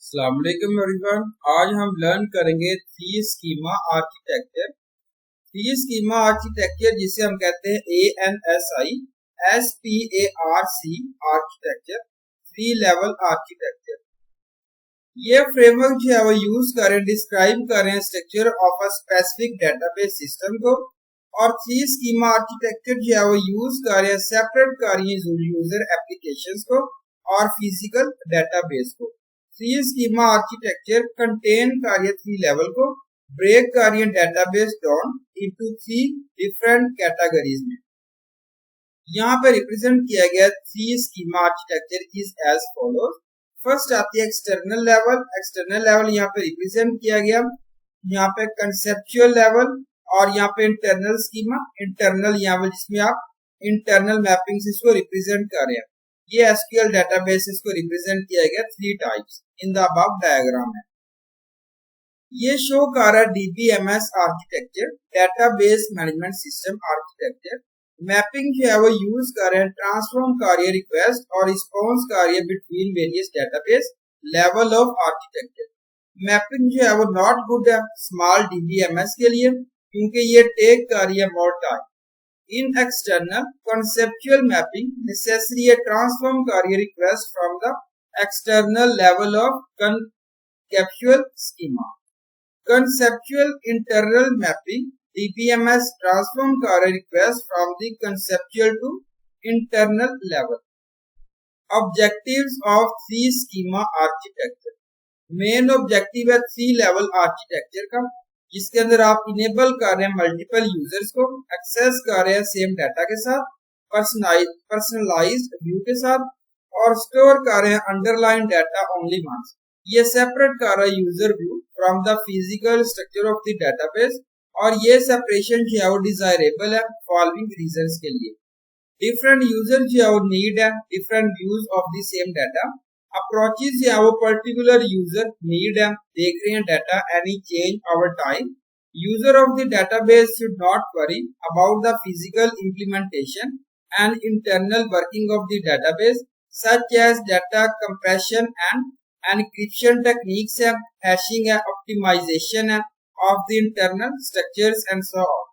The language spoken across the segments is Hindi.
अस्सलाम वालेकुम एवरीवन। आज हम लर्न करेंगे three schema architecture. Three schema architecture जिसे हम कहते हैं ANSI SPARC architecture, three level architecture. ये फ्रेमवर्क जो है वो यूज करें, डिस्क्राइब करें structure of a specific database system को, और थ्री स्कीमा आर्किटेक्चर जो है वो यूज करें सेपरेट करें यूजर एप्लीकेशंस को और फिजिकल डेटाबेस को। थ्री स्कीमा आर्किटेक्चर कंटेन कार्य थ्री लेवल को, ब्रेक कार्य database down into three different categories में। यहाँ पे रिप्रेजेंट किया गया three schema architecture is as follows. First आती है एक्सटर्नल लेवल। एक्सटर्नल लेवल यहाँ पे रिप्रेजेंट किया गया, यहाँ पे कंसेप्चुअल लेवल, और यहाँ पे इंटरनल स्कीमा। इंटरनल यहाँ पे जिसमें आप इंटरनल मैपिंग इसको रिप्रेजेंट कर रहे हैं। ये एसक्यूएल डेटाबेसेस को रिप्रेजेंट किया गया three types in the above diagram है। ये शो कर रहा है DBMS architecture, database management system architecture. Mapping जो है वो यूज कर रहे हैं ट्रांसफॉर्म कार्य रिक्वेस्ट और रिस्पॉन्स कार्य between various database level of architecture. Mapping जो है वो नॉट गुड है स्मॉल DBMS के लिए, क्योंकि ये टेक कार्य more time. In external, conceptual mapping necessary a transform carrier request from the external level of conceptual schema. Conceptual internal mapping DBMS transform carrier request from the conceptual to internal level. Objectives of three schema architecture. Main objective है थ्री लेवल आर्किटेक्चर का, जिसके अंदर आप इनेबल कर रहे हैं मल्टीपल यूजर्स को, एक्सेस कर रहे हैं सेम डाटा के साथ, पर्सनलाइज्ड व्यू के साथ, और स्टोर कर रहे हैं अंडरलाइन डाटा ओनली वंस। ये सेपरेट कर रहा है user view from the physical structure of the database, और ये सेपरेशन जो है वो डिजायरेबल है फॉलोइंग रीजंस के लिए। डिफरेंट यूजर जो है वो नीड है different views of the same data. Approaches या वो पर्टिकुलर यूजर नीड है, देख रहे हैं data any change over time. User of the database should not worry about the physical implementation and internal working of the database such as data compression and encryption techniques है, हैशिंग है, ऑप्टिमाइजेशन है of the internal structures and so on.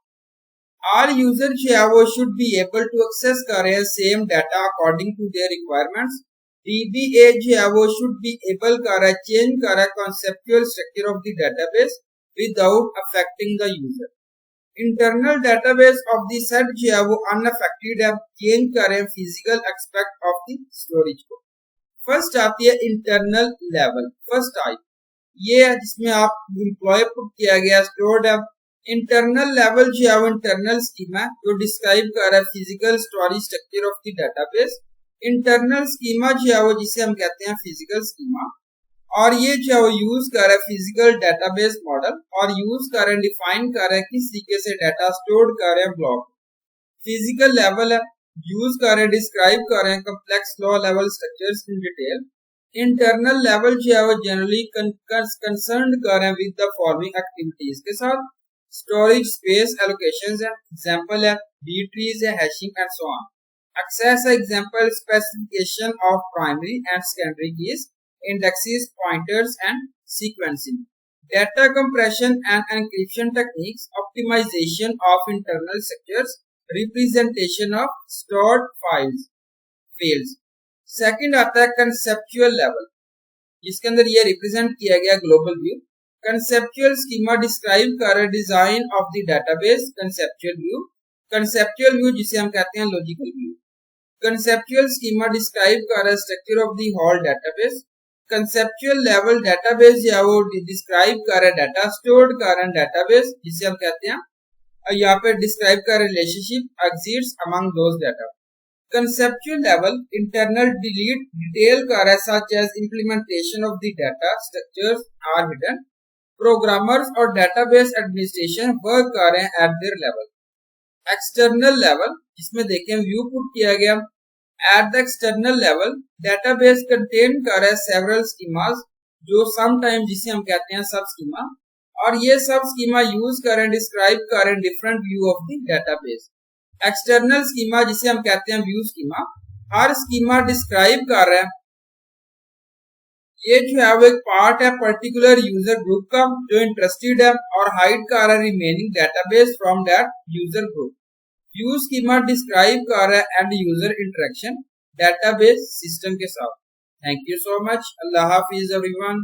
All user जो है वो should be able to access कर रहे हैं same data according to their requirements. DBA जो है वो शुड बी एबल कर रहा है चेंज कर रहा है conceptual structure of the database without affecting the user. Internal database of the set जो है वो अनअफेक्टेड है, चेंज कर रहे हैं physical aspect of the storage को। फर्स्ट आती है इंटरनल लेवल, फर्स्ट टाइप ये है जिसमें आप एम्प्लॉय पुट किया गया स्टोर्ड है। इंटरनल लेवल जो है वो इंटरनल स्कीमा जो डिस्क्राइब कर रहा है physical storage structure of the database. Internal schema जो है वो जिसे हम कहते हैं फिजिकल स्कीमा, और ये जो है वो यूज कर रहा है फिजिकल डेटाबेस मॉडल, और यूज कर रहे हैं डिफाइन कर रहे हैं किस तरीके से डाटा स्टोर कर रहे हैं ब्लॉक। फिजिकल लेवल है, यूज कर रहे हैं डिस्क्राइब कर रहे हैं complex low level structures in detail. Internal level जो है वो जनरली कंसर्न कर रहे हैं विद द फॉलोइंग एक्टिविटीज के साथ। स्टोरेज स्पेस एलोकेशन है, एग्जाम्पल है बी ट्रीज है, hashing and so on. Access example specification of primary and secondary keys, indexes, pointers and sequencing. Data compression and encryption techniques, optimization of internal structures, representation of stored fields. Second आता है conceptual level, जिसके अंदर ये represent किया गया global view. Conceptual schema describe कर रहा है design of the database, conceptual view. Conceptual view जिसे हम कहते हैं logical view. Conceptual schema describe कर रहा है structure of the whole database. Conceptual level database या वो डिस्क्राइब कर रहा है डाटा स्टोर्ड कर रहा है डेटाबेस, जिसे हम कहते हैं यहाँ पे डिस्क्राइब कर relationship exists among those data. Conceptual level internal detail कर रहा है such as implementation of the data structures are hidden. Programmers और डेटाबेस एडमिनिस्ट्रेशन वर्क कर रहे हैं at their level. External level जिसमें देखें व्यू पुट किया गया। At the external level database contain कर रहा है सेवरल स्कीमास, जो सम टाइम जिसे हम कहते हैं सब स्कीमा, और ये सब स्कीमा यूज करें डिस्क्राइब करें different view of the database. External schema जिसे हम कहते हैं व्यू स्कीमा, हर स्कीमा डिस्क्राइब कर रहा है ये जो है वो एक पार्ट है पर्टिकुलर यूजर ग्रुप का जो इंटरेस्टेड है और हाइड कर रहा है remaining database from that user group. View schema describe कर रहा है and user interaction database system के साथ। Thank you so much. Allah Hafiz everyone.